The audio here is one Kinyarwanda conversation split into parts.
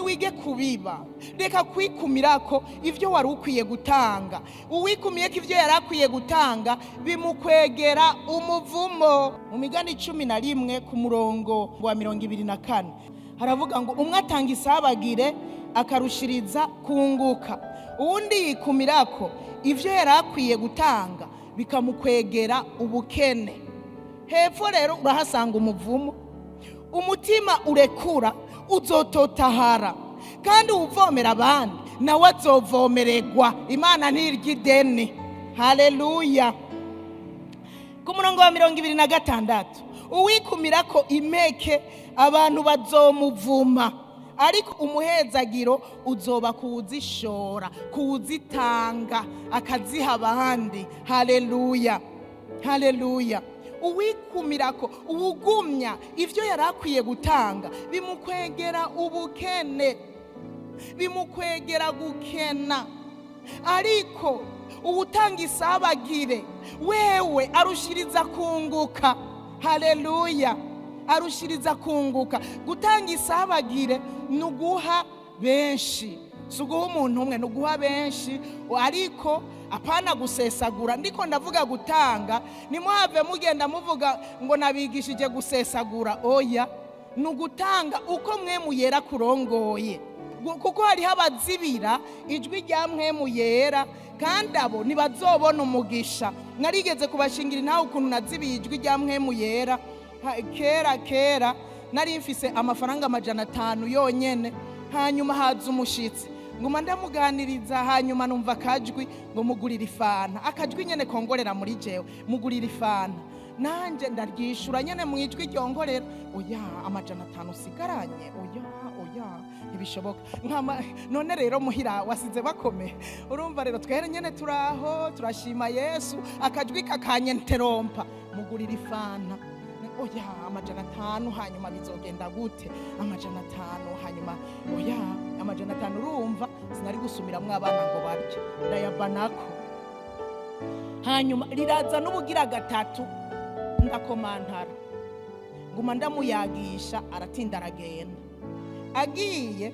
niwige kubiba, reka kwikumirako ivyo wari ukwiye gutanga. Uwikumiye ko ivyo yari akwiye gutanga bimukwegera umuvumo. Mu Migani 11 ku murongo wa 24 haravuga ngo umwe atanga isabagire akarushiriza kunguka, uwundi yikumirako ivyo yari akwiye gutanga bikamukwegera ubukene. Hepfo rero urahasanga umuvumo. Umutima urekura uzototahara, kandi uvomera abandi nawe azovomererwa. Imana ntirya ideni. Haleluya. Ku murongo wa 26 uwikumirako impeke abantu bazomuvuma, ariko umuhezagiro uzoba kuwuzishora, kuwuzitanga akaziha abandi. Haleluya, haleluya. Uwikumirako, uwugumya ivyo yari akwiye gutanga bimukwegera ubukene, bimukwegera gukena. Ariko uwutanga isabagire wewe arushiriza kunguka. Haleluya, arushiriza kunguka. Gutanga isabagire nuguha benshi, suguha umuntu umwe, nuguha benshi, ariko apana gusesagura. Ndiko ndavuga gutanga, nimuhave mugenda muvuga ngo nabigishije gusesagura. Oya, nugutanga uko mwemu yera kurongoye, kuko hariho abazibira ijwi rya mwemu yera, kandi abo ntibazobona umugisha. Narigeze kubashingira ntawe ukuntu nazibiye ijwi rya mwemu yera. Kera nari mfise amafaranga 500 yonyene, hanyuma haza umushitsi nguma ndamuganiriza, hanyuma numva akajwi ngo mugurira ifana. Akajwi nyene kongorera muri jewe, mugurira ifana. Nanje ndaryishura nyene mu ijwi ryongorera. Oya, 500 usigaranye, oya ntibishoboka. None rero muhira wasize bakome. Urumva rero twere nyene turaho turashima Yesu, akajwi kakanyenterompa, mugurira ifana. Oya, 500 hanyuma bizogenda gute? 500 hanyuma oya, 500 urumva sinari gusumiramwe abana ngo barye, ndayabanako. Hanyuma riraza n'ubugira gatatu, ndakomantara nguma ndamuyagisha, aratinda aragenda. Agiye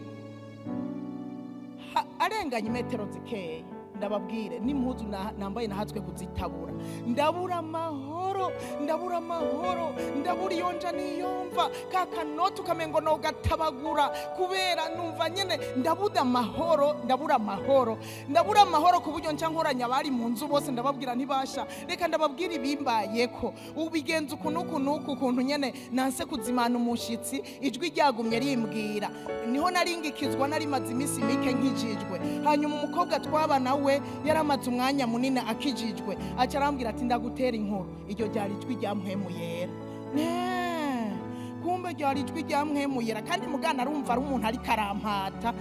arenganye metero zikeye, ndababwire n'impuzu nambaye nahatswe kuzitabura. Ndabura amahoro, ndabura iyonja niyomva, kakanoti ukamengo no gatabagura, kubera numva nyene ndabura amahoro ku buryo nca nkoranya abari mu nzu bose ndababwira ntibasha, reka ndababwira ibimbayeko. Ubigenza ukuntu nyene nanse kuzimana umushitsi, ijwi ryagumye rimbwira. Niho naringikizwa, nari maze imisi mike nkijijwe. Hanyuma umukobwa twabana we yaramaze umwanya munini akijijwe, aca arambwira ati ndagutera inkuru. Iryo ryari ijwi rya mpwemu yera. Kumbe ryari ijwi rya mpwemu yera, kandi mugana arumva ari umuntu ariko arampata.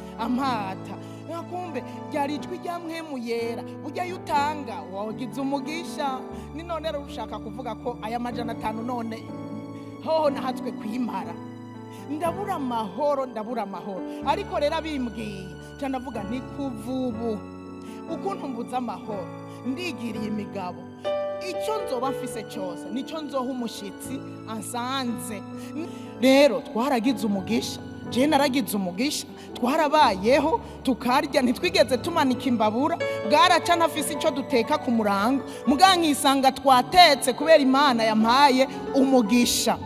Kumbe ryari ijwi rya mpwemu yera. Ujya yutanga wagize umugisha. Ni none rero ushaka kuvuga ko aya 500 none hoho nahatswe kwimara. Ndabura amahoro. Ariko rero abimbwiye cyane ndavuga nti kuvubu ukuntu mbuza amahoro, ndigiriye imigabo. Icyo nzoba mfise cyose nico nzoha umushitsi ansanze. Rero twaragize umugisha, je naragize umugisha, twarabayeho tukarya, ntitwigeze tumanika imbabura. Bwaraca ntafise icyo duteka ku murango, mugankisanga twatetse kubera Imana yampaye umugisha.